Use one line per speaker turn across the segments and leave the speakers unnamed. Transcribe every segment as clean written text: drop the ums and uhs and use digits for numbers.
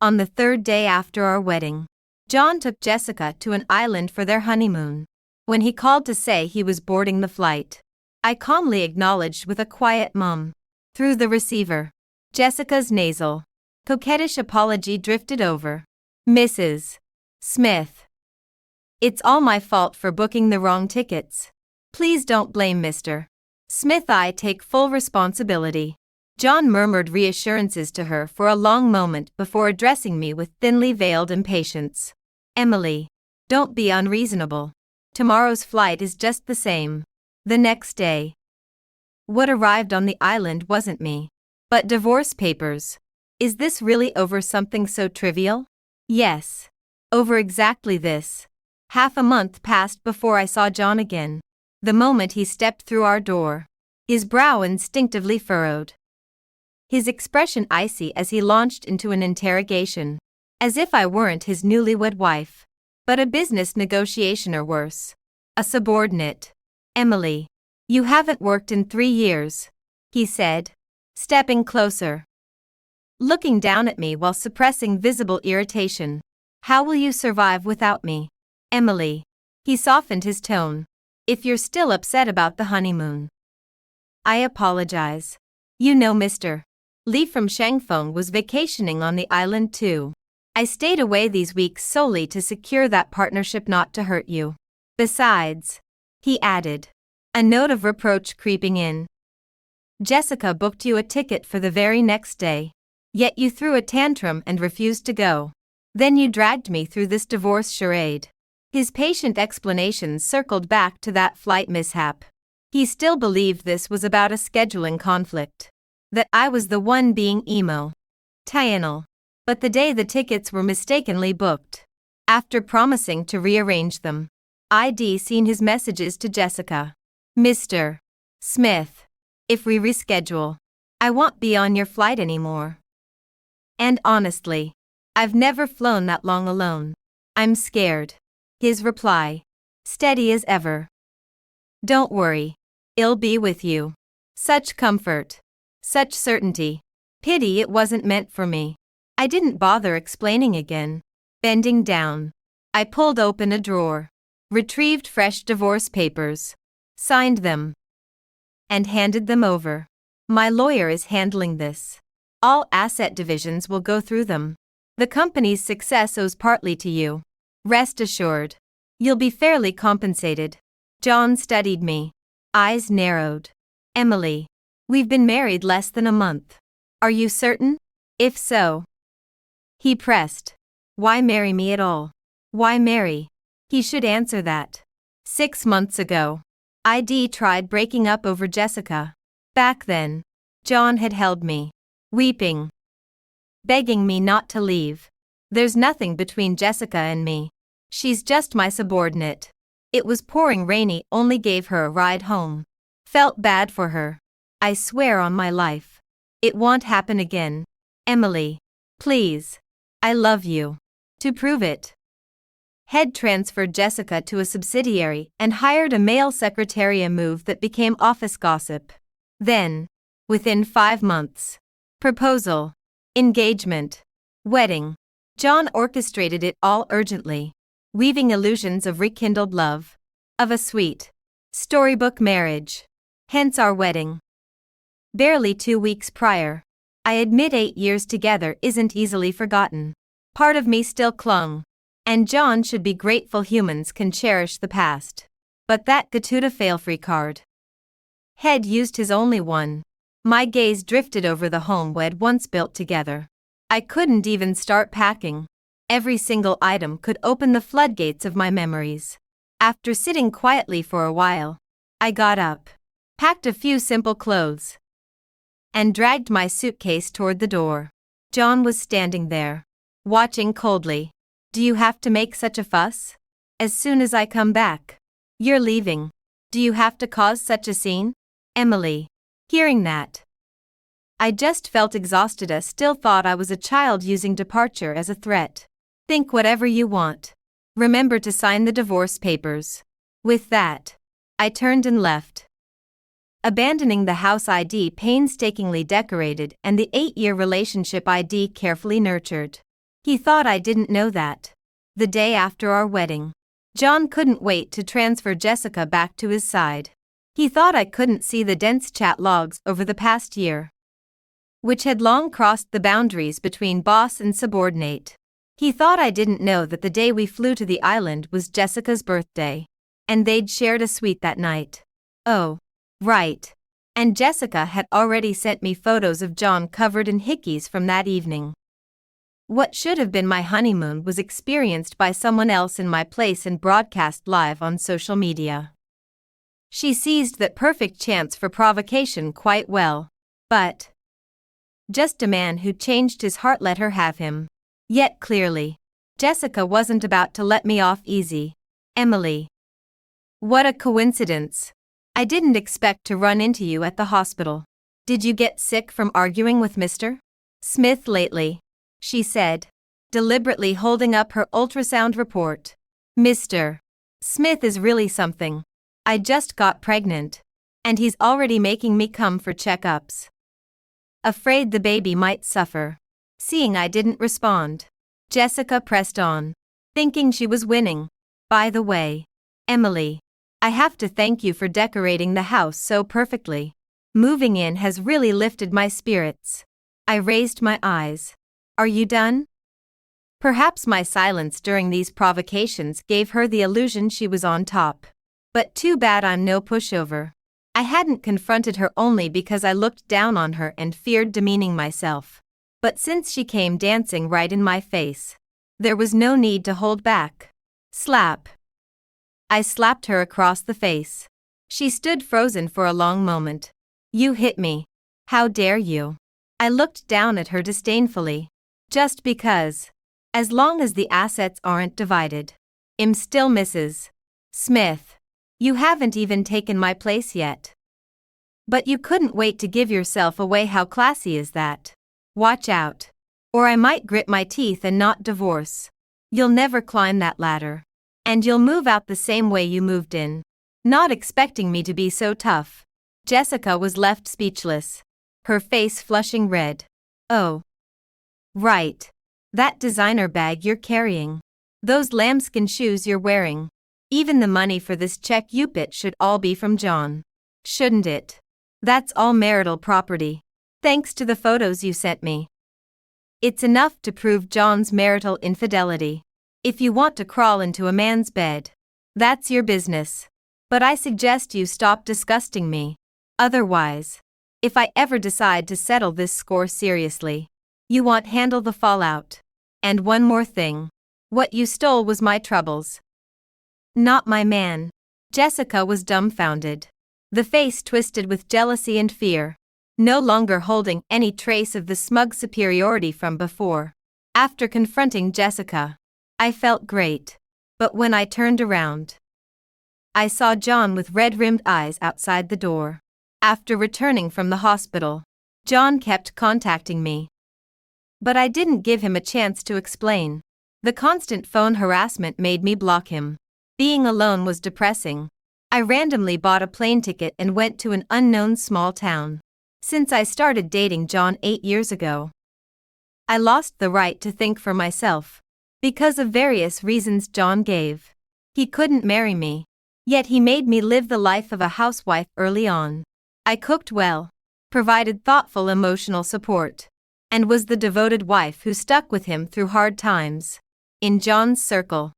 On the third day after our wedding, John took Jessica to an island for their honeymoon. When he called to say he was boarding the flight, I calmly acknowledged with a quiet mum. Through the receiver, Jessica's nasal, coquettish apology drifted over. Mrs. Smith. It's all my fault for booking the wrong tickets. Please don't blame Mr. Smith. I take full responsibility. John murmured reassurances to her for a long moment before addressing me with thinly veiled impatience. Emily, don't be unreasonable. Tomorrow's flight is just the same. The next day. What arrived on the island wasn't me, but divorce papers. Is this really over something so trivial? Yes. Over exactly this. Half a month passed before I saw John again. The moment he stepped through our door, his brow instinctively furrowed, his expression icy as he launched into an interrogation, as if I weren't his newlywed wife, but a business negotiation or worse, a subordinate. Emily, you haven't worked in 3 years, he said, stepping closer, looking down at me while suppressing visible irritation. How will you survive without me? Emily. He softened his tone. If you're still upset about the honeymoon. I apologize. You know Mr. Lee from Shangfeng was vacationing on the island too. I stayed away these weeks solely to secure that partnership, not to hurt you. Besides, he added, a note of reproach creeping in. Jessica booked you a ticket for the very next day. Yet you threw a tantrum and refused to go. Then you dragged me through this divorce charade. His patient explanations circled back to that flight mishap. He still believed this was about a scheduling conflict. That I was the one being emotional. But the day the tickets were mistakenly booked, after promising to rearrange them, I'd seen his messages to Jessica. Mr. Smith, if we reschedule, I won't be on your flight anymore. And honestly, I've never flown that long alone. I'm scared. His reply, steady as ever. Don't worry. I'll be with you. Such comfort. Such certainty. Pity it wasn't meant for me. I didn't bother explaining again. Bending down, I pulled open a drawer, retrieved fresh divorce papers, signed them, and handed them over. My lawyer is handling this. All asset divisions will go through them. The company's success owes partly to you. Rest assured, you'll be fairly compensated. John studied me, eyes narrowed. Emily, we've been married less than a month. Are you certain? If so, he pressed. Why marry me at all? Why marry? He should answer that. 6 months ago, I'd tried breaking up over Jessica. Back then, John had held me, weeping, begging me not to leave. There's nothing between Jessica and me. She's just my subordinate. It was pouring rainy, only gave her a ride home. Felt bad for her. I swear on my life, it won't happen again. Emily, please. I love you. To prove it, Head transferred Jessica to a subsidiary and hired a male secretary, a move that became office gossip. Then, within 5 months, proposal, engagement, wedding. John orchestrated it all urgently, weaving illusions of rekindled love, of a sweet, storybook marriage. Hence our wedding. Barely 2 weeks prior. I admit 8 years together isn't easily forgotten. Part of me still clung. And John should be grateful humans can cherish the past. But that Gatuda fail-free card. Head used his only one. My gaze drifted over the home we'd once built together. I couldn't even start packing. Every single item could open the floodgates of my memories. After sitting quietly for a while, I got up, packed a few simple clothes, and dragged my suitcase toward the door. John was standing there, watching coldly. Do you have to make such a fuss? As soon as I come back. You're leaving. Do you have to cause such a scene? Emily. Hearing that, I just felt exhausted. I still thought I was a child using departure as a threat. Think whatever you want. Remember to sign the divorce papers. With that, I turned and left, abandoning the house I'd painstakingly decorated and the 8-year relationship I'd carefully nurtured. He thought I didn't know that. The day after our wedding, John couldn't wait to transfer Jessica back to his side. He thought I couldn't see the dense chat logs over the past year, which had long crossed the boundaries between boss and subordinate. He thought I didn't know that the day we flew to the island was Jessica's birthday, and they'd shared a suite that night. Oh, right. And Jessica had already sent me photos of John covered in hickeys from that evening. What should have been my honeymoon was experienced by someone else in my place and broadcast live on social media. She seized that perfect chance for provocation quite well, but just a man who changed his heart let her have him. Yet clearly, Jessica wasn't about to let me off easy. Emily. What a coincidence. I didn't expect to run into you at the hospital. Did you get sick from arguing with Mr. Smith lately? She said, deliberately holding up her ultrasound report. Mr. Smith is really something. I just got pregnant, and he's already making me come for checkups. Afraid the baby might suffer. Seeing I didn't respond, Jessica pressed on, thinking she was winning. By the way, Emily, I have to thank you for decorating the house so perfectly. Moving in has really lifted my spirits. I raised my eyes. Are you done? Perhaps my silence during these provocations gave her the illusion she was on top. But too bad I'm no pushover. I hadn't confronted her only because I looked down on her and feared demeaning myself. But since she came dancing right in my face, there was no need to hold back. Slap. I slapped her across the face. She stood frozen for a long moment. You hit me. How dare you? I looked down at her disdainfully. Just because. As long as the assets aren't divided. Still Mrs. Smith. You haven't even taken my place yet. But you couldn't wait to give yourself away. How classy is that? Watch out. Or I might grit my teeth and not divorce. You'll never climb that ladder. And you'll move out the same way you moved in. Not expecting me to be so tough. Jessica was left speechless, her face flushing red. Oh. Right. That designer bag you're carrying. Those lambskin shoes you're wearing. Even the money for this check you bit should all be from John. Shouldn't it? That's all marital property. Thanks to the photos you sent me. It's enough to prove John's marital infidelity. If you want to crawl into a man's bed, that's your business. But I suggest you stop disgusting me. Otherwise, if I ever decide to settle this score seriously, you won't handle the fallout. And one more thing. What you stole was my troubles. Not my man. Jessica was dumbfounded. The face twisted with jealousy and fear. No longer holding any trace of the smug superiority from before. After confronting Jessica, I felt great. But when I turned around, I saw John with red-rimmed eyes outside the door. After returning from the hospital, John kept contacting me. But I didn't give him a chance to explain. The constant phone harassment made me block him. Being alone was depressing. I randomly bought a plane ticket and went to an unknown small town. Since I started dating John 8 years ago, I lost the right to think for myself. Because of various reasons John gave. He couldn't marry me. Yet he made me live the life of a housewife early on. I cooked well, provided thoughtful emotional support, and was the devoted wife who stuck with him through hard times. In John's circle,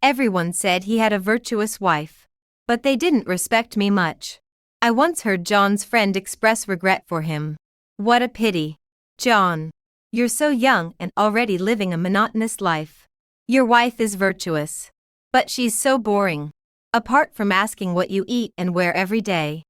everyone said he had a virtuous wife, but they didn't respect me much. I once heard John's friend express regret for him. What a pity. John, you're so young and already living a monotonous life. Your wife is virtuous, but she's so boring. Apart from asking what you eat and wear every day,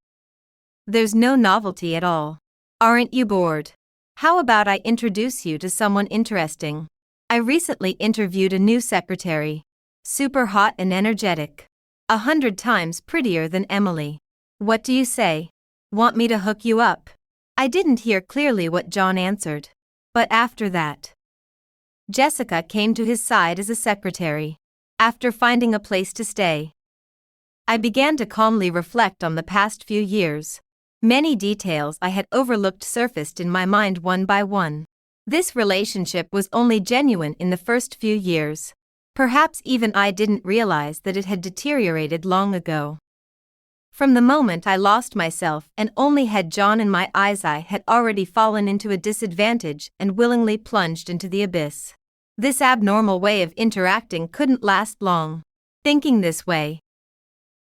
there's no novelty at all. Aren't you bored? How about I introduce you to someone interesting? I recently interviewed a new secretary. Super hot and energetic. 100 times prettier than Emily. What do you say? Want me to hook you up? I didn't hear clearly what John answered. But after that, Jessica came to his side as a secretary. After finding a place to stay, I began to calmly reflect on the past few years. Many details I had overlooked surfaced in my mind one by one. This relationship was only genuine in the first few years. Perhaps even I didn't realize that it had deteriorated long ago. From the moment I lost myself and only had John in my eyes, I had already fallen into a disadvantage and willingly plunged into the abyss. This abnormal way of interacting couldn't last long. Thinking this way,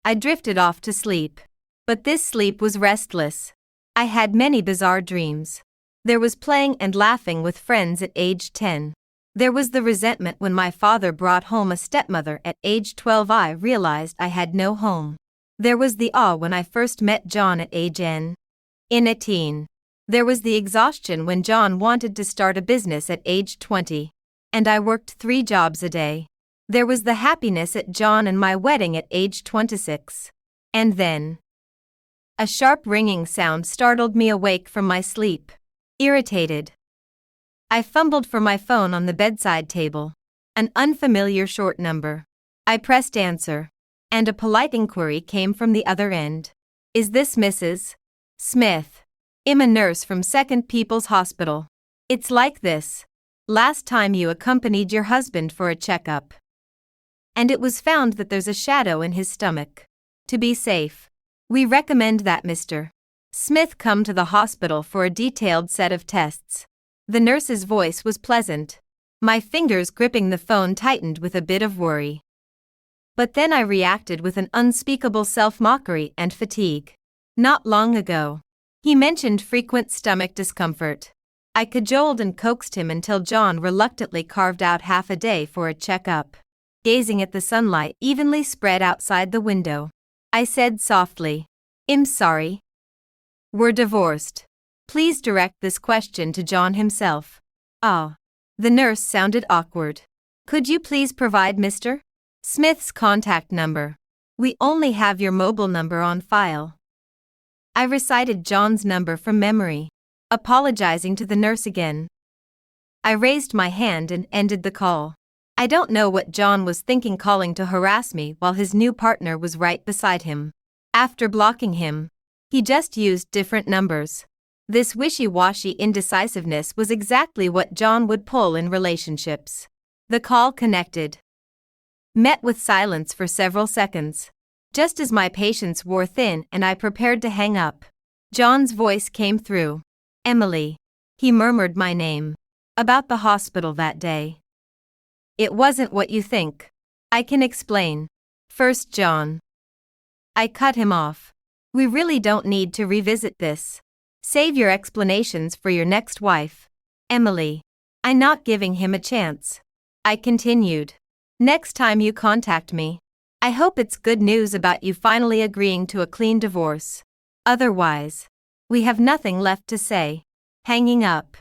I drifted off to sleep. But this sleep was restless. I had many bizarre dreams. There was playing and laughing with friends at age 10. There was the resentment when my father brought home a stepmother at age 12. I realized I had no home. There was the awe when I first met John at age N. In a teen. There was the exhaustion when John wanted to start a business at age 20. And I worked 3 jobs a day. There was the happiness at John and my wedding at age 26. And then a sharp ringing sound startled me awake from my sleep. Irritated, I fumbled for my phone on the bedside table. An unfamiliar short number. I pressed answer, and a polite inquiry came from the other end. Is this Mrs. Smith? I'm a nurse from Second People's Hospital. It's like this. Last time you accompanied your husband for a checkup, and it was found that there's a shadow in his stomach. To be safe, we recommend that Mr. Smith come to the hospital for a detailed set of tests. The nurse's voice was pleasant. My fingers gripping the phone tightened with a bit of worry. But then I reacted with an unspeakable self-mockery and fatigue. Not long ago, he mentioned frequent stomach discomfort. I cajoled and coaxed him until John reluctantly carved out half a day for a checkup. Gazing at the sunlight evenly spread outside the window, I said softly, I'm sorry. We're divorced. Please direct this question to John himself. Ah. The nurse sounded awkward. Could you please provide Mr. Smith's contact number? We only have your mobile number on file. I recited John's number from memory, apologizing to the nurse again. I raised my hand and ended the call. I don't know what John was thinking, calling to harass me while his new partner was right beside him. After blocking him, he just used different numbers. This wishy-washy indecisiveness was exactly what John would pull in relationships. The call connected, met with silence for several seconds. Just as my patience wore thin and I prepared to hang up, John's voice came through. Emily. He murmured my name. About the hospital that day. It wasn't what you think. I can explain. First, John. I cut him off. We really don't need to revisit this. Save your explanations for your next wife, Emily. I'm not giving him a chance. I continued. Next time you contact me, I hope it's good news about you finally agreeing to a clean divorce. Otherwise, we have nothing left to say. Hanging up.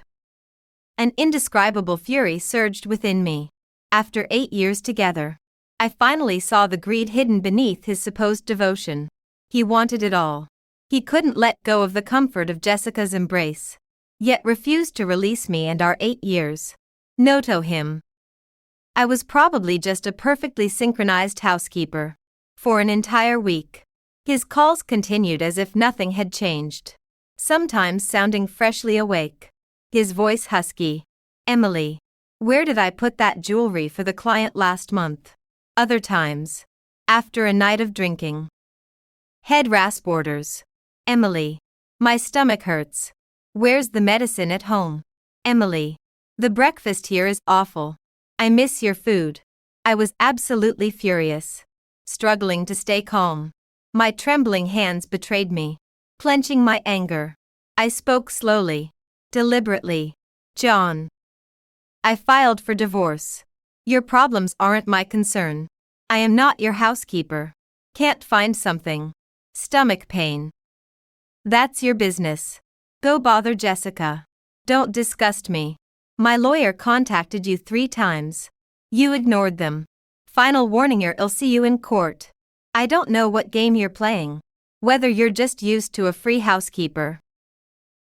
An indescribable fury surged within me. After 8 years together, I finally saw the greed hidden beneath his supposed devotion. He wanted it all. He couldn't let go of the comfort of Jessica's embrace, yet refused to release me and our 8 years. No to him. I was probably just a perfectly synchronized housekeeper. For an entire week, his calls continued as if nothing had changed. Sometimes sounding freshly awake. His voice husky. Emily, where did I put that jewelry for the client last month? Other times, after a night of drinking. Head rasp orders. Emily, my stomach hurts. Where's the medicine at home? Emily, the breakfast here is awful. I miss your food. I was absolutely furious, struggling to stay calm. My trembling hands betrayed me. Clenching my anger, I spoke slowly, deliberately. John, I filed for divorce. Your problems aren't my concern. I am not your housekeeper. Can't find something. Stomach pain. That's your business. Go bother Jessica. Don't disgust me. My lawyer contacted you 3 times. You ignored them. Final warning, I'll see you in court. I don't know what game you're playing. Whether you're just used to a free housekeeper,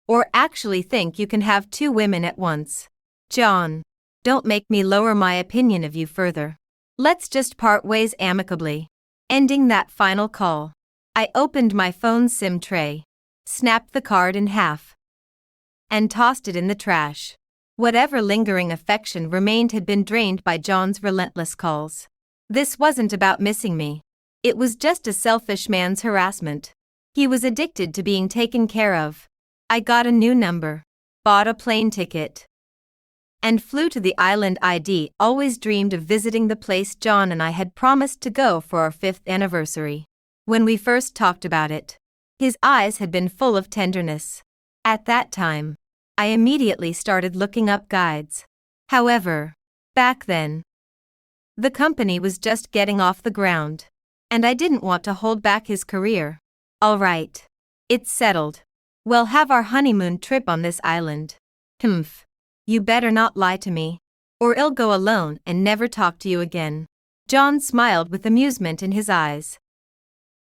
or actually think you can have 2 women at once. John, don't make me lower my opinion of you further. Let's just part ways amicably. Ending that final call, I opened my phone's SIM tray, snapped the card in half, and tossed it in the trash. Whatever lingering affection remained had been drained by John's relentless calls. This wasn't about missing me. It was just a selfish man's harassment. He was addicted to being taken care of. I got a new number, bought a plane ticket, and flew to the island I'd always dreamed of visiting, the place John and I had promised to go for our 5th anniversary. When we first talked about it, his eyes had been full of tenderness. At that time, I immediately started looking up guides. However, back then, the company was just getting off the ground, and I didn't want to hold back his career. All right, it's settled. We'll have our honeymoon trip on this island. Humph. You better not lie to me, or I'll go alone and never talk to you again. John smiled with amusement in his eyes,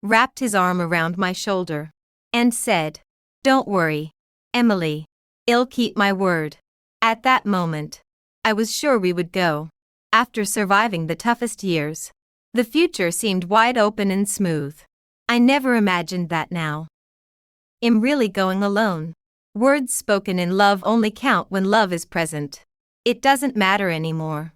wrapped his arm around my shoulder, and said, "Don't worry, Emily. I'll keep my word." At that moment, I was sure we would go. After surviving the toughest years, the future seemed wide open and smooth. I never imagined that now. I'm really going alone. Words spoken in love only count when love is present. It doesn't matter anymore.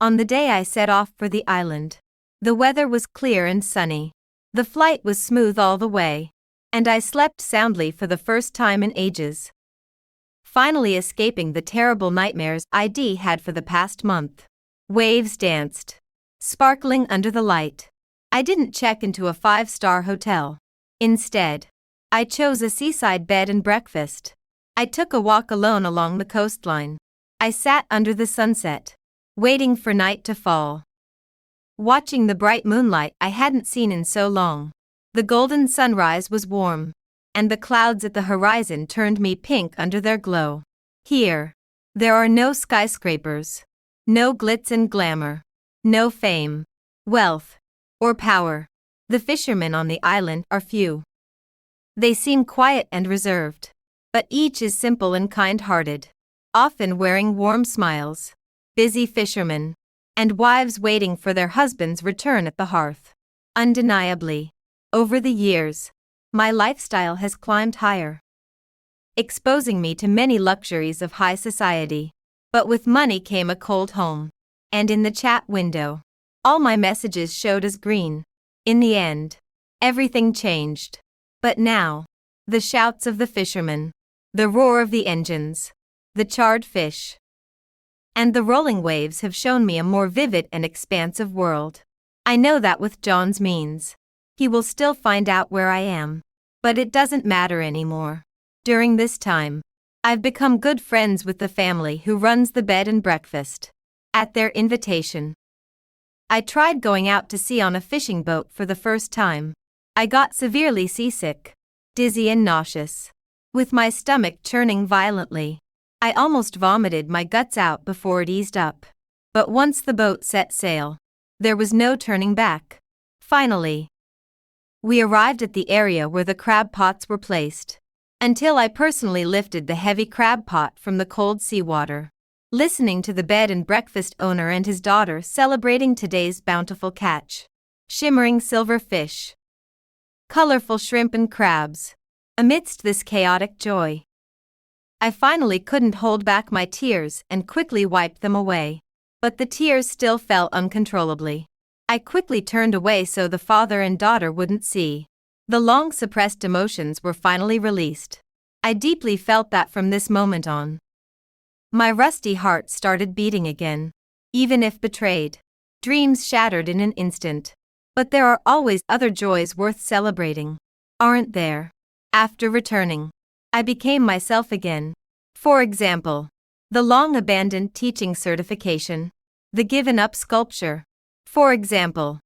On the day I set off for the island, the weather was clear and sunny. The flight was smooth all the way, and I slept soundly for the first time in ages, finally escaping the terrible nightmares I'd had for the past month. Waves danced, sparkling under the light. I didn't check into a 5-star hotel. Instead, I chose a seaside bed and breakfast. I took a walk alone along the coastline. I sat under the sunset, waiting for night to fall, watching the bright moonlight I hadn't seen in so long. The golden sunrise was warm, and the clouds at the horizon turned me pink under their glow. Here, there are no skyscrapers, no glitz and glamour, no fame, wealth, or power. The fishermen on the island are few. They seem quiet and reserved, but each is simple and kind-hearted, often wearing warm smiles. Busy fishermen, and wives waiting for their husbands' return at the hearth. Undeniably, over the years, my lifestyle has climbed higher, exposing me to many luxuries of high society. But with money came a cold home, and in the chat window, all my messages showed as green. In the end, everything changed. But now, the shouts of the fishermen, the roar of the engines, the charred fish, and the rolling waves have shown me a more vivid and expansive world. I know that with John's means, he will still find out where I am, but it doesn't matter anymore. During this time, I've become good friends with the family who runs the bed and breakfast. At their invitation, I tried going out to sea on a fishing boat for the first time. I got severely seasick, dizzy and nauseous, with my stomach churning violently. I almost vomited my guts out before it eased up. But once the boat set sail, there was no turning back. Finally, we arrived at the area where the crab pots were placed, until I personally lifted the heavy crab pot from the cold seawater, listening to the bed and breakfast owner and his daughter celebrating today's bountiful catch. Shimmering silver fish, colorful shrimp and crabs. Amidst this chaotic joy, I finally couldn't hold back my tears and quickly wiped them away. But the tears still fell uncontrollably. I quickly turned away so the father and daughter wouldn't see. The long-suppressed emotions were finally released. I deeply felt that from this moment on, my rusty heart started beating again. Even if betrayed, dreams shattered in an instant. But there are always other joys worth celebrating, aren't there? After returning, I became myself again. For example, the long-abandoned teaching certification, the given-up sculpture. For example,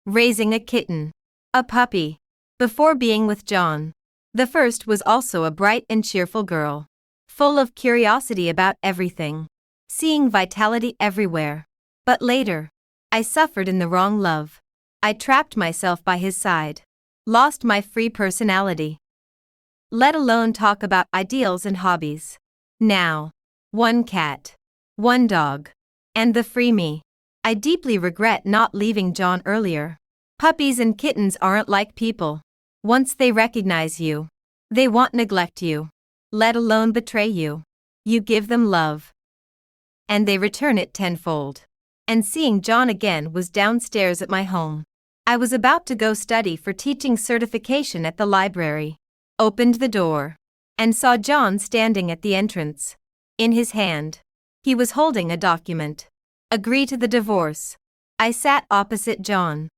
raising a kitten, a puppy. Before being with John, the first was also a bright and cheerful girl, full of curiosity about everything, seeing vitality everywhere. But later, I suffered in the wrong love. I trapped myself by his side, lost my free personality, let alone talk about ideals and hobbies. Now, one cat, one dog, and the free me. I deeply regret not leaving John earlier. Puppies and kittens aren't like people. Once they recognize you, they won't neglect you, let alone betray you. You give them love, and they return it tenfold. And seeing John again was downstairs at my home. I was about to go study for teaching certification at the library. Opened the door and saw John standing at the entrance. In his hand, he was holding a document. Agree to the divorce. I sat opposite John.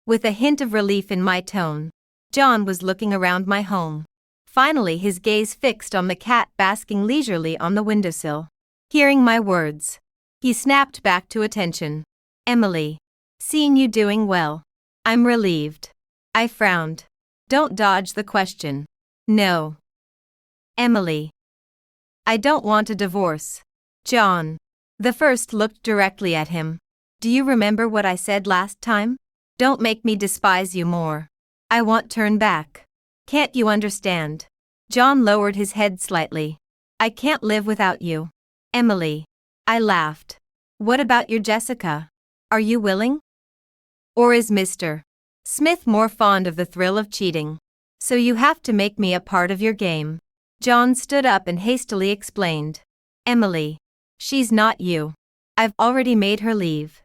With a hint of relief in my tone, John was looking around my home. Finally, his gaze fixed on the cat basking leisurely on the windowsill. Hearing my words, he snapped back to attention. Emily, seeing you doing well. I'm relieved. I frowned. Don't dodge the question. No. Emily. I don't want a divorce. John. The first looked directly at him. Do you remember what I said last time? Don't make me despise you more. I won't turn back. Can't you understand? John lowered his head slightly. I can't live without you. Emily. I laughed. What about your Jessica? Are you willing? Or is Mr. Smith more fond of the thrill of cheating? So you have to make me a part of your game. John stood up and hastily explained. Emily. She's not you. I've already made her leave.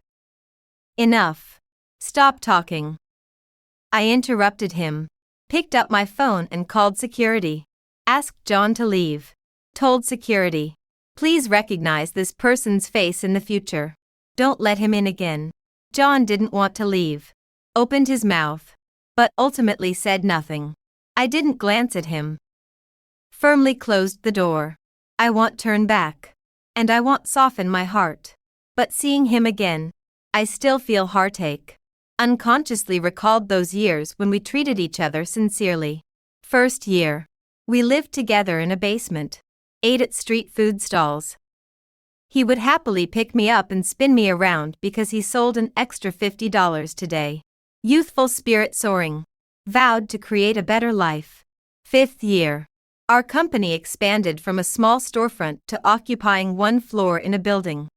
Enough. Stop talking. I interrupted him, picked up my phone and called security. Asked John to leave. Told security. Please recognize this person's face in the future. Don't let him in again. John didn't want to leave. Opened his mouth, but ultimately said nothing. I didn't glance at him. Firmly closed the door. I won't turn back. And I won't soften my heart. But seeing him again, I still feel heartache. Unconsciously recalled those years when we treated each other sincerely. First year. We lived together in a basement. Ate at street food stalls. He would happily pick me up and spin me around because he sold an extra $50 today. Youthful spirit soaring. Vowed to create a better life. Fifth year. Our company expanded from a small storefront to occupying one floor in a building.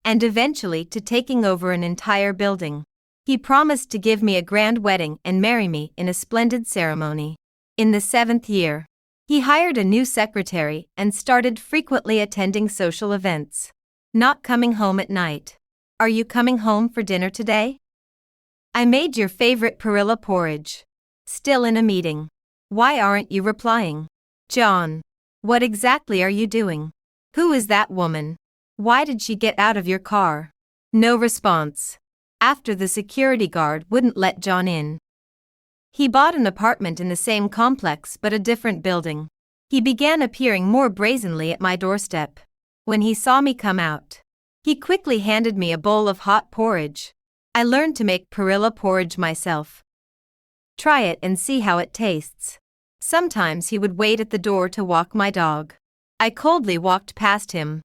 And eventually to taking over an entire building. He promised to give me a grand wedding and marry me in a splendid ceremony. In the 7th year, he hired a new secretary and started frequently attending social events. Not coming home at night. Are you coming home for dinner today? I made your favorite perilla porridge. Still in a meeting. Why aren't you replying? John. What exactly are you doing? Who is that woman? Why did she get out of your car? No response. After the security guard wouldn't let John in. He bought an apartment in the same complex but a different building. He began appearing more brazenly at my doorstep. When he saw me come out, he quickly handed me a bowl of hot porridge. I learned to make perilla porridge myself. Try it and see how it tastes. Sometimes he would wait at the door to walk my dog. I coldly walked past him,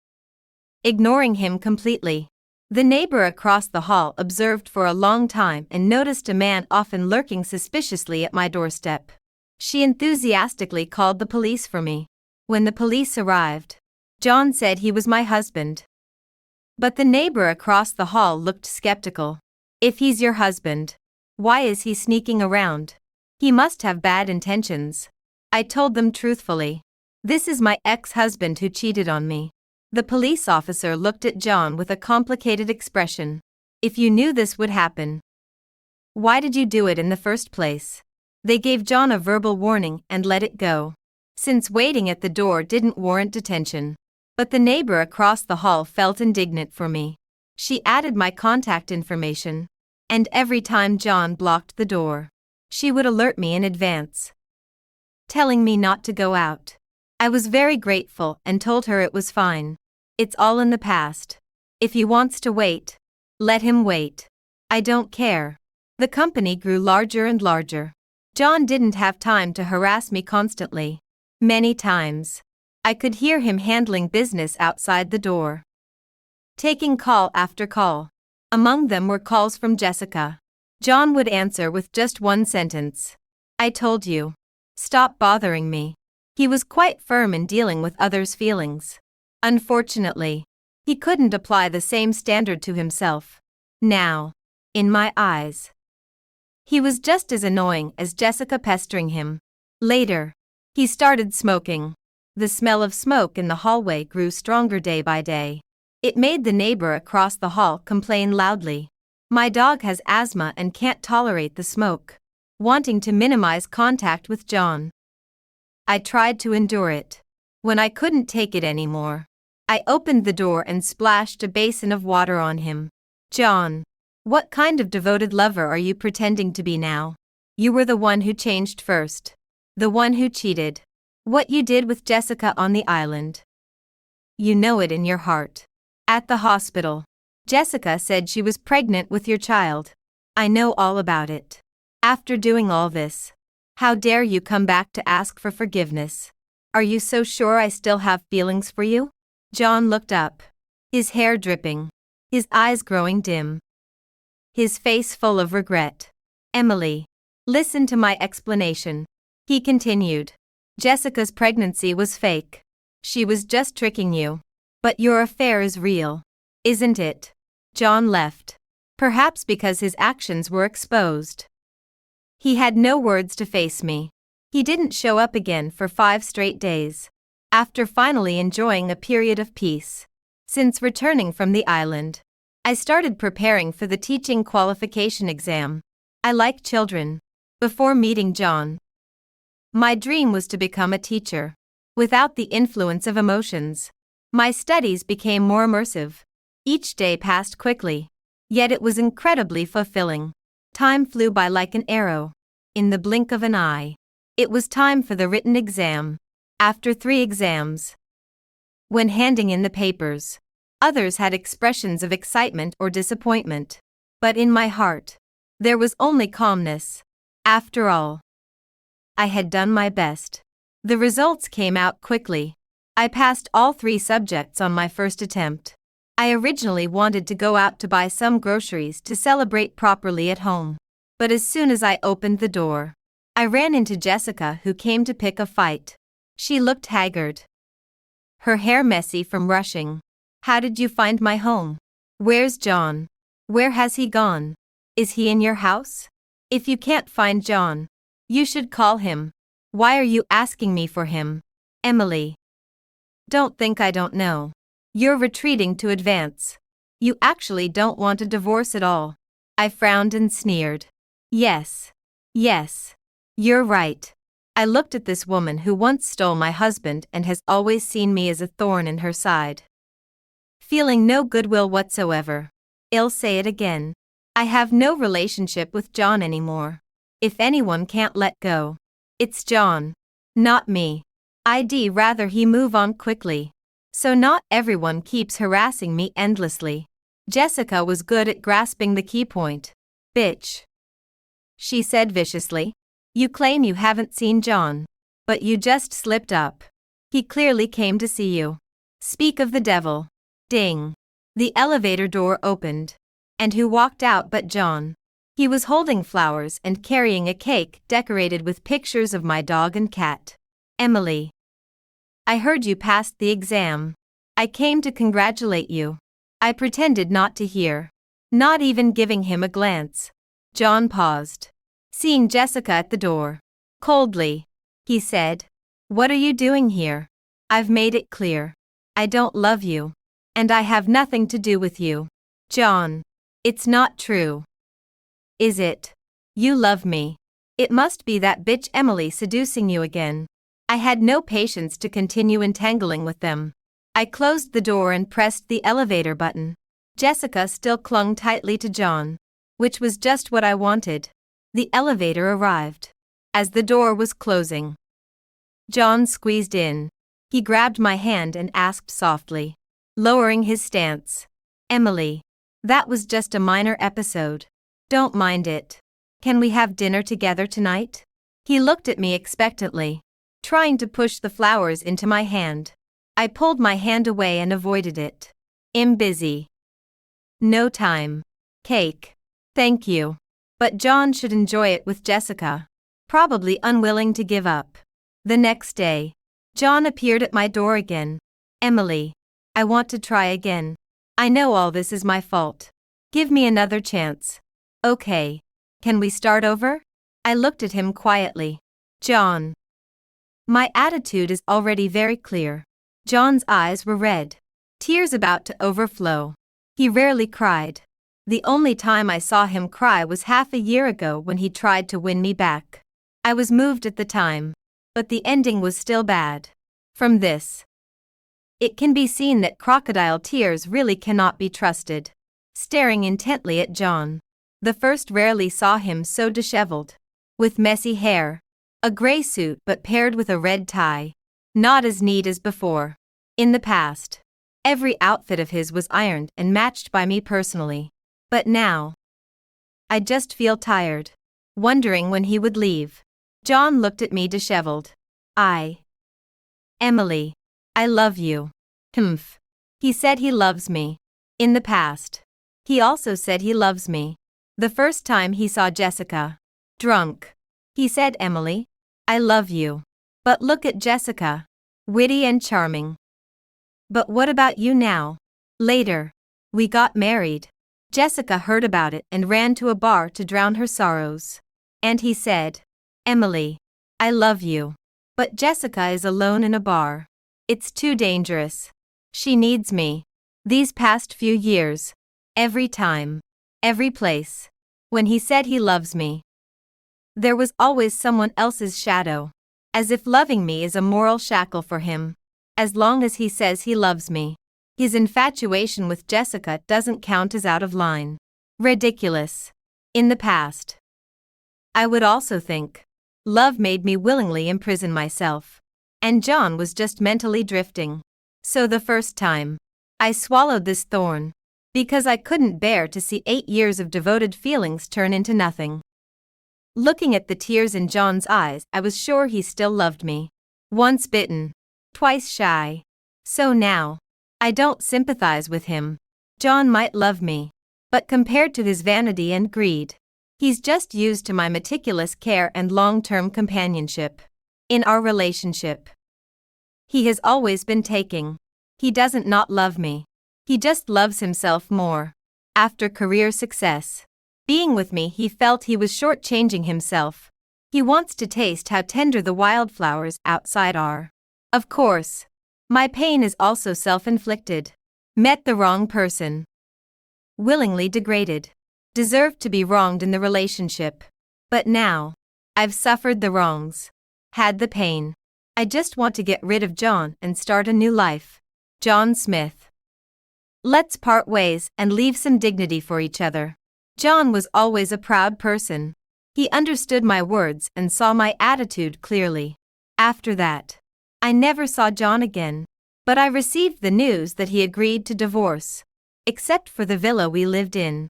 ignoring him completely. The neighbor across the hall observed for a long time and noticed a man often lurking suspiciously at my doorstep. She enthusiastically called the police for me. When the police arrived, John said he was my husband. But the neighbor across the hall looked skeptical. If he's your husband, why is he sneaking around? He must have bad intentions. I told them truthfully. This is my ex-husband who cheated on me. The police officer looked at John with a complicated expression. If you knew this would happen, why did you do it in the first place? They gave John a verbal warning and let it go, since waiting at the door didn't warrant detention. But the neighbor across the hall felt indignant for me. She added my contact information, and every time John blocked the door, she would alert me in advance, telling me not to go out. I was very grateful and told her it was fine. It's all in the past. If he wants to wait, let him wait. I don't care. The company grew larger and larger. John didn't have time to harass me constantly. Many times, I could hear him handling business outside the door, taking call after call. Among them were calls from Jessica. John would answer with just one sentence. I told you. Stop bothering me. He was quite firm in dealing with others' feelings. Unfortunately, he couldn't apply the same standard to himself. Now, in my eyes, he was just as annoying as Jessica pestering him. Later, he started smoking. The smell of smoke in the hallway grew stronger day by day. It made the neighbor across the hall complain loudly. My dog has asthma and can't tolerate the smoke. Wanting to minimize contact with John, I tried to endure it. When I couldn't take it anymore, I opened the door and splashed a basin of water on him. John, what kind of devoted lover are you pretending to be now? You were the one who changed first. The one who cheated. What you did with Jessica on the island. You know it in your heart. At the hospital, Jessica said she was pregnant with your child. I know all about it. After doing all this, how dare you come back to ask for forgiveness? Are you so sure I still have feelings for you? John looked up, his hair dripping, his eyes growing dim, his face full of regret. Emily, listen to my explanation, he continued. Jessica's pregnancy was fake. She was just tricking you. But your affair is real, isn't it? John left, perhaps because his actions were exposed. He had no words to face me. He didn't show up again for 5 straight days. After finally enjoying a period of peace. Since returning from the island, I started preparing for the teaching qualification exam. I like children. Before meeting John, my dream was to become a teacher. Without the influence of emotions, my studies became more immersive. Each day passed quickly, yet it was incredibly fulfilling. Time flew by like an arrow. In the blink of an eye, it was time for the written exam. After 3 exams, when handing in the papers, others had expressions of excitement or disappointment. But in my heart, there was only calmness. After all, I had done my best. The results came out quickly. I passed all 3 subjects on my first attempt. I originally wanted to go out to buy some groceries to celebrate properly at home. But as soon as I opened the door, I ran into Jessica, who came to pick a fight. She looked haggard, her hair messy from rushing. How did you find my home? Where's John? Where has he gone? Is he in your house? If you can't find John, you should call him. Why are you asking me for him? Emily, don't think I don't know. You're retreating to advance. You actually don't want a divorce at all. I frowned and sneered. Yes, you're right. I looked at this woman who once stole my husband and has always seen me as a thorn in her side. Feeling no goodwill whatsoever. I'll say it again. I have no relationship with John anymore. If anyone can't let go, it's John, not me. I'd rather he move on quickly. So not everyone keeps harassing me endlessly. Jessica was good at grasping the key point. Bitch, she said viciously. You claim you haven't seen John, but you just slipped up. He clearly came to see you. Speak of the devil. Ding. The elevator door opened. And who walked out but John? He was holding flowers and carrying a cake decorated with pictures of my dog and cat. Emily, I heard you passed the exam. I came to congratulate you. I pretended not to hear, not even giving him a glance. John paused, seeing Jessica at the door. Coldly, he said, what are you doing here? I've made it clear. I don't love you. And I have nothing to do with you. John, it's not true. Is it? You love me. It must be that bitch Emily seducing you again. I had no patience to continue entangling with them. I closed the door and pressed the elevator button. Jessica still clung tightly to John, which was just what I wanted. The elevator arrived. As the door was closing, John squeezed in. He grabbed my hand and asked softly, lowering his stance, Emily, that was just a minor episode. Don't mind it. Can we have dinner together tonight? He looked at me expectantly, trying to push the flowers into my hand. I pulled my hand away and avoided it. I'm busy. No time. Cake. Thank you. But John should enjoy it with Jessica. Probably unwilling to give up. The next day, John appeared at my door again. Emily, I want to try again. I know all this is my fault. Give me another chance. Okay. Can we start over? I looked at him quietly. John, My attitude is already very clear. John's eyes were red, tears about to overflow. He rarely cried. The only time I saw him cry was half a year ago when he tried to win me back. I was moved at the time, but the ending was still bad. From this, it can be seen that crocodile tears really cannot be trusted. Staring intently at John, the first rarely saw him so disheveled, with messy hair, a gray suit but paired with a red tie, not as neat as before. In the past, every outfit of his was ironed and matched by me personally. But now, I just feel tired, wondering when he would leave. John looked at me disheveled. Emily, I love you. Humph. He said he loves me. In the past, he also said he loves me. The first time he saw Jessica, drunk, he said, Emily, I love you. But look at Jessica, witty and charming. But what about you now? Later, we got married. Jessica heard about it and ran to a bar to drown her sorrows. And he said, Emily, I love you. But Jessica is alone in a bar. It's too dangerous. She needs me. These past few years, every time, every place, when he said he loves me, there was always someone else's shadow. As if loving me is a moral shackle for him. As long as he says he loves me, his infatuation with Jessica doesn't count as out of line. Ridiculous. In the past, I would also think, love made me willingly imprison myself. And John was just mentally drifting. So the first time, I swallowed this thorn, because I couldn't bear to see 8 years of devoted feelings turn into nothing. Looking at the tears in John's eyes, I was sure he still loved me. Once bitten, twice shy. So now, I don't sympathize with him. John might love me, but compared to his vanity and greed, he's just used to my meticulous care and long-term companionship. In our relationship, he has always been taking. He doesn't not love me. He just loves himself more. After career success, being with me, he felt he was shortchanging himself. He wants to taste how tender the wildflowers outside are. Of course, my pain is also self-inflicted. Met the wrong person. Willingly degraded. Deserved to be wronged in the relationship. But now, I've suffered the wrongs. Had the pain. I just want to get rid of John and start a new life. John Smith. Let's part ways and leave some dignity for each other. John was always a proud person. He understood my words and saw my attitude clearly. After that, I never saw John again, but I received the news that he agreed to divorce, except for the villa we lived in.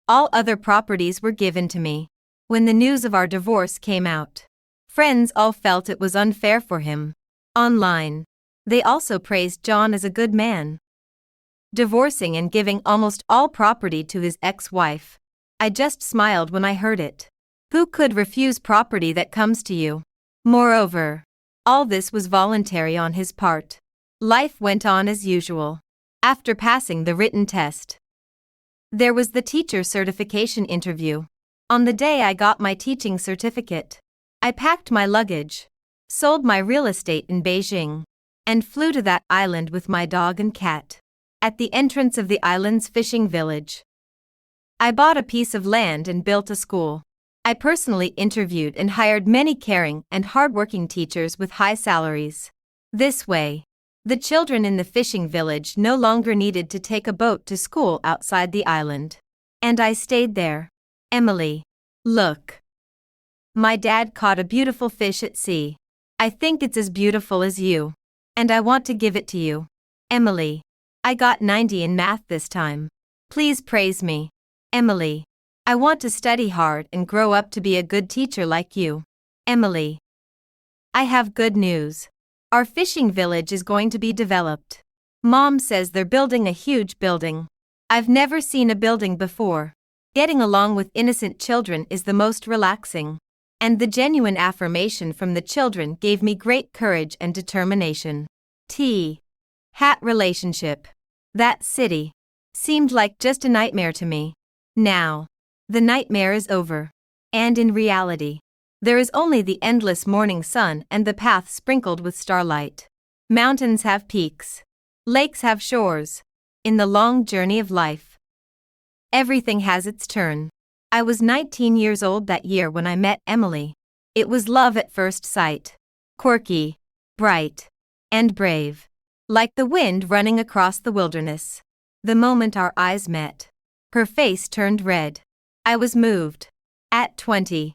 All other properties were given to me. When the news of our divorce came out, friends all felt it was unfair for him. Online, they also praised John as a good man, divorcing and giving almost all property to his ex-wife. I just smiled when I heard it. Who could refuse property that comes to you? Moreover, all this was voluntary on his part. Life went on as usual. After passing the written test, there was the teacher certification interview. On the day I got my teaching certificate, I packed my luggage, sold my real estate in Beijing, and flew to that island with my dog and cat. At the entrance of the island's fishing village, I bought a piece of land and built a school. I personally interviewed and hired many caring and hardworking teachers with high salaries. This way, the children in the fishing village no longer needed to take a boat to school outside the island. And I stayed there. Emily, look. My dad caught a beautiful fish at sea. I think it's as beautiful as you. And I want to give it to you. Emily, I got 90 in math this time. Please praise me. Emily, I want to study hard and grow up to be a good teacher like you. Emily, I have good news. Our fishing village is going to be developed. Mom says they're building a huge building. I've never seen a building before. Getting along with innocent children is the most relaxing. And the genuine affirmation from the children gave me great courage and determination. Hat relationship. That city seemed like just a nightmare to me. Now, the nightmare is over. And in reality, There is only the endless morning sun and the path sprinkled with starlight. Mountains have peaks. Lakes have shores. In the long journey of life, everything has its turn. I was 19 years old that year when I met Emily. It was love at first sight. Quirky, bright, and brave. Like the wind running across the wilderness. The moment our eyes met, her face turned red. I was moved. At 20,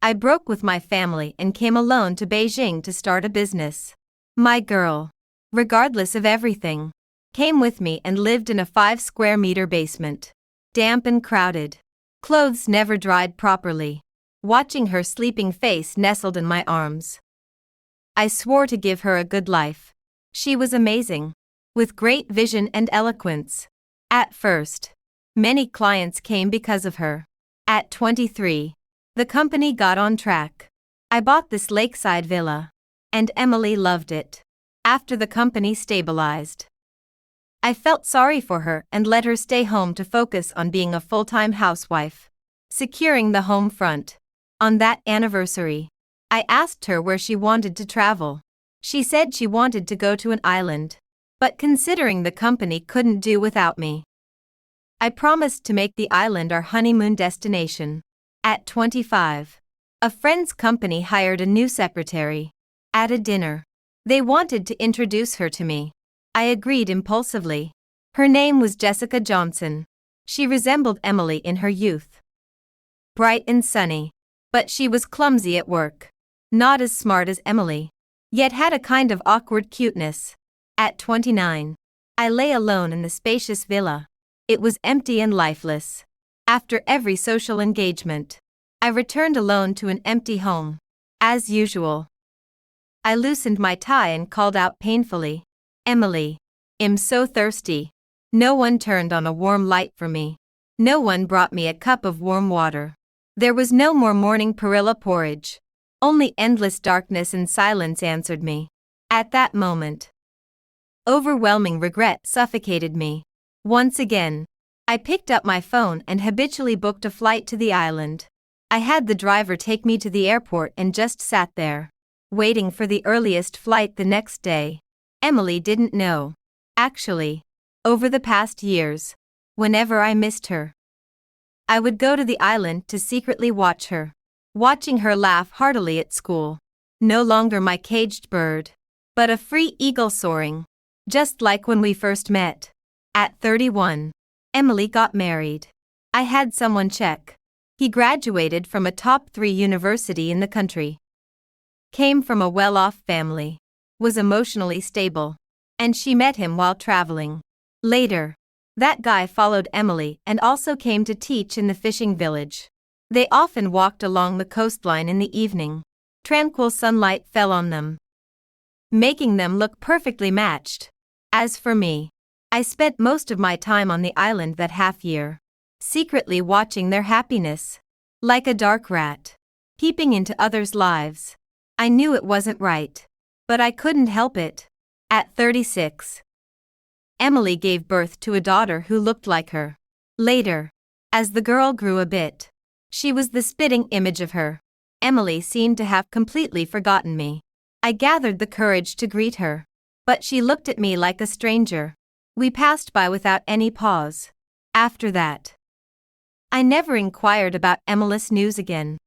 I broke with my family and came alone to Beijing to start a business. My girl, regardless of everything, came with me and lived in a 5-square-meter basement. Damp and crowded. Clothes never dried properly. Watching her sleeping face nestled in my arms, I swore to give her a good life. She was amazing, with great vision and eloquence. At first, many clients came because of her. At 23, the company got on track. I bought this lakeside villa, and Emily loved it. After the company stabilized, I felt sorry for her and let her stay home to focus on being a full-time housewife. Securing the home front. On that anniversary, I asked her where she wanted to travel. She said she wanted to go to an island, but considering the company couldn't do without me, I promised to make the island our honeymoon destination. At 25, a friend's company hired a new secretary. At a dinner, they wanted to introduce her to me. I agreed impulsively. Her name was Jessica Johnson. She resembled Emily in her youth. Bright and sunny. But she was clumsy at work. Not as smart as Emily. Yet had a kind of awkward cuteness. At 29, I lay alone in the spacious villa. It was empty and lifeless. After every social engagement, I returned alone to an empty home. As usual, I loosened my tie and called out painfully, "Emily, I'm so thirsty." No one turned on a warm light for me. No one brought me a cup of warm water. There was no more morning perilla porridge. Only endless darkness and silence answered me. At that moment, overwhelming regret suffocated me. Once again, I picked up my phone and habitually booked a flight to the island. I had the driver take me to the airport and just sat there, waiting for the earliest flight the next day. Emily didn't know. Actually, over the past years, whenever I missed her, I would go to the island to secretly watch her. Watching her laugh heartily at school. No longer my caged bird, but a free eagle soaring. Just like when we first met. At 31, Emily got married. I had someone check. He graduated from a top 3 university in the country. Came from a well-off family. Was emotionally stable. And she met him while traveling. Later, that guy followed Emily and also came to teach in the fishing village. They often walked along the coastline in the evening. Tranquil sunlight fell on them, making them look perfectly matched. As for me, I spent most of my time on the island that half-year, secretly watching their happiness. Like a dark rat, peeping into others' lives. I knew it wasn't right, but I couldn't help it. At 36, Emily gave birth to a daughter who looked like her. Later, as the girl grew a bit, she was the spitting image of her. Emily seemed to have completely forgotten me. I gathered the courage to greet her, but she looked at me like a stranger. We passed by without any pause. After that, I never inquired about Emily's news again.